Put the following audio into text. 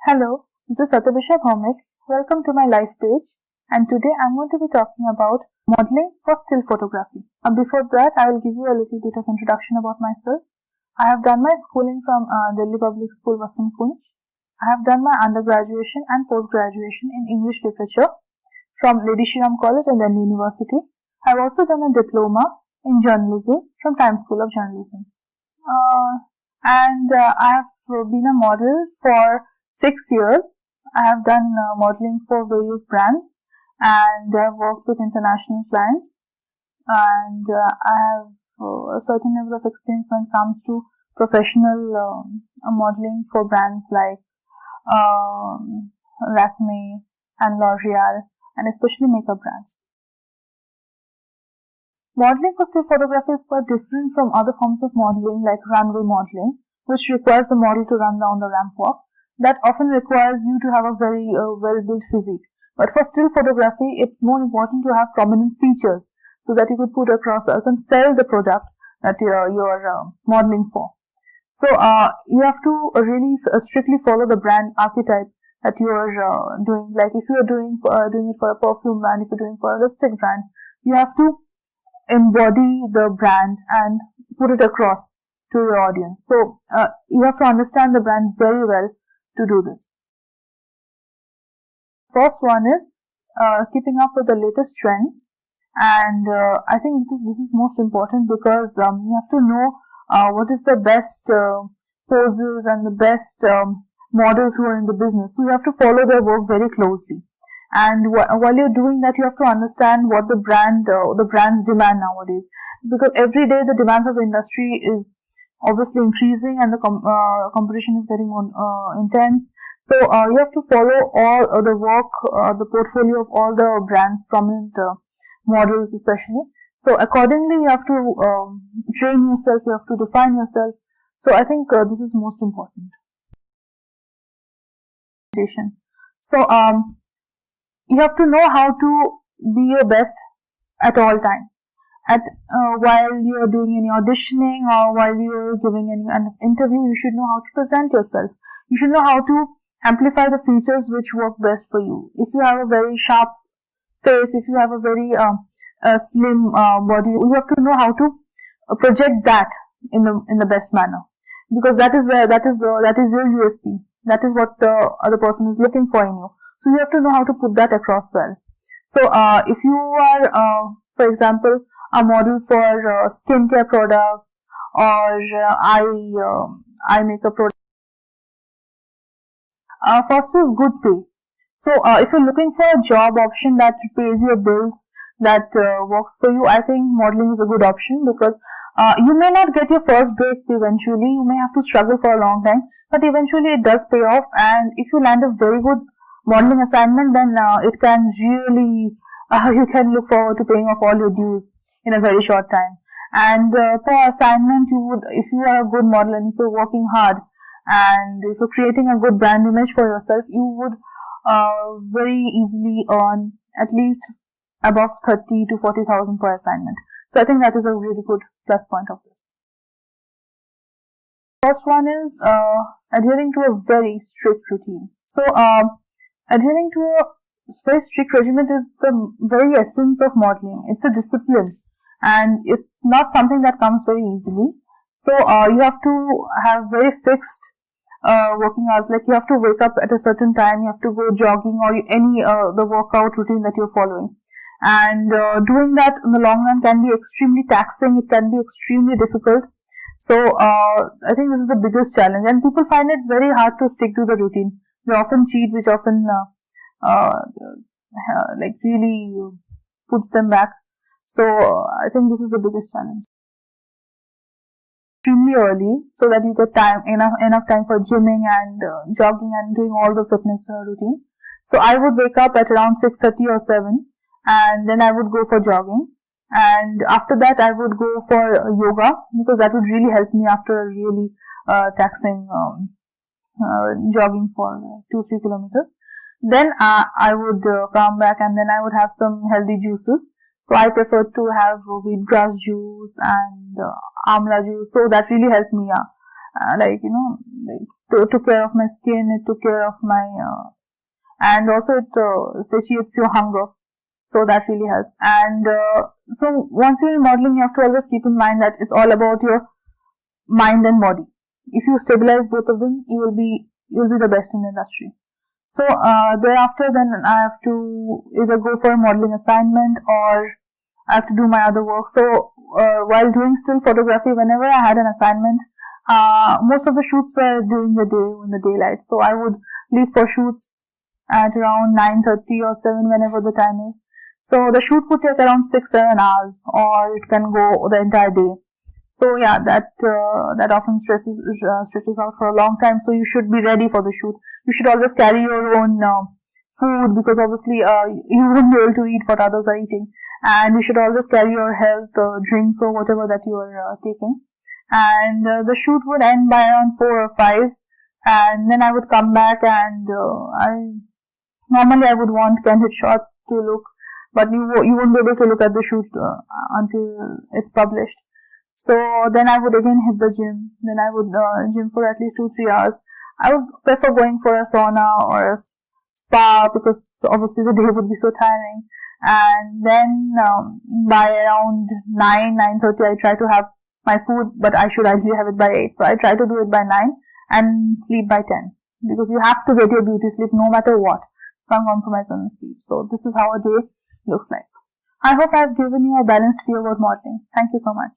Hello, this is Satabisha Bhaumik. Welcome to my LifePage, and today I'm going to be talking about modeling for still photography. Before that, I will give you a little bit of introduction about myself. I have done my schooling from Delhi Public School, Vasant Kunj. I have done my undergraduation and post-graduation in English literature from Ladies Shri Ram College and Delhi University. I have also done a diploma in journalism from Times School of Journalism. I have been a model for 6 years. I have done modeling for various brands and I have worked with international clients, and I have a certain level of experience when it comes to professional modeling for brands like Lakme and Loreal, and especially makeup brands. Modeling for still photography is quite different from other forms of modeling like runway modeling, which requires the model to run down the ramp walk. That often requires you to have a very well-built physique. But for still photography, it's more important to have prominent features so that you could put across, you can sell the product that you're modeling for. So you have to really strictly follow the brand archetype that you're doing. Like if you're doing it for a perfume brand, if you're doing it for a lipstick brand, you have to embody the brand and put it across to your audience. So you have to understand the brand very well to do this. First one is keeping up with the latest trends, and I think this is most important because you have to know what is the best poses and the best models who are in the business. So you have to follow their work very closely, and while you're doing that, you have to understand what the brands demand nowadays, because every day the demands of the industry is obviously increasing and the competition is getting more intense. So you have to follow all the work, the portfolio of all the brands, prominent models especially. So accordingly, you have to train yourself, you have to define yourself. So I think this is most important. So you have to know how to be your best at all times. While you are doing any auditioning or while you are giving any kind of interview, you should know how to present yourself. You should know how to amplify the features which work best for you. If you have a very sharp face, if you have a very slim body, you have to know how to project that in the best manner, because that is your USP. That is what the other person is looking for in you. So you have to know how to put that across well. So if you are, for example, a model for skincare products or eye makeup products, first is good pay. So if you're looking for a job option that pays your bills, that works for you, I think modeling is a good option, because you may not get your first break eventually. You may have to struggle for a long time, but eventually it does pay off. And if you land a very good modeling assignment, then it can really, you can look forward to paying off all your dues in a very short time. And per assignment, if you are a good model and if you're working hard and if you're creating a good brand image for yourself, you would very easily earn at least above 30 to 40,000 per assignment. So I think that is a really good plus point of this. First one is adhering to a very strict routine. So adhering to a very strict regimen is the very essence of modeling. It's a discipline, and it's not something that comes very easily. So you have to have very fixed working hours. Like you have to wake up at a certain time, you have to go jogging or any the workout routine that you're following. And doing that in the long run can be extremely taxing. It can be extremely difficult. So I think this is the biggest challenge, and people find it very hard to stick to the routine. They often cheat, which often like really puts them back. So I think this is the biggest challenge. Extremely early, so that you get enough time for gymming and jogging and doing all the fitness routine. So I would wake up at around 6:30 or 7, and then I would go for jogging. And after that, I would go for yoga, because that would really help me after a really taxing jogging for 2-3 kilometers. Then I would come back, and then I would have some healthy juices. So I prefer to have wheatgrass juice and amla juice. So that really helped me, took care of my skin, it took care of my, and also it satiates your hunger. So that really helps. And so once you're in modeling, you have to always keep in mind that it's all about your mind and body. If you stabilize both of them, you'll be the best in the industry. So thereafter, then I have to either go for a modeling assignment or I have to do my other work. So while doing still photography, whenever I had an assignment, most of the shoots were during the day, in the daylight. So I would leave for shoots at around 9:30 or 7, whenever the time is. So the shoot would take around 6-7 hours, or it can go the entire day. So yeah, that often stretches out for a long time. So you should be ready for the shoot. You should always carry your own food, because obviously you won't be able to eat what others are eating. And you should always carry your health drinks or whatever that you are taking. And the shoot would end by around 4 or 5, and then I would come back, and normally I would want candid shots to look, but you won't be able to look at the shoot until it's published. So then I would again hit the gym. Then I would gym for at least 2-3 hours. I would prefer going for a sauna or a spa, because obviously the day would be so tiring. And then by around 9:30, I try to have my food, but I should actually have it by 8. So I try to do it by 9 and sleep by 10, because you have to get your beauty sleep no matter what. Can't compromise on sleep. So this is how a day looks like. I hope I've given you a balanced view about modeling. Thank you so much.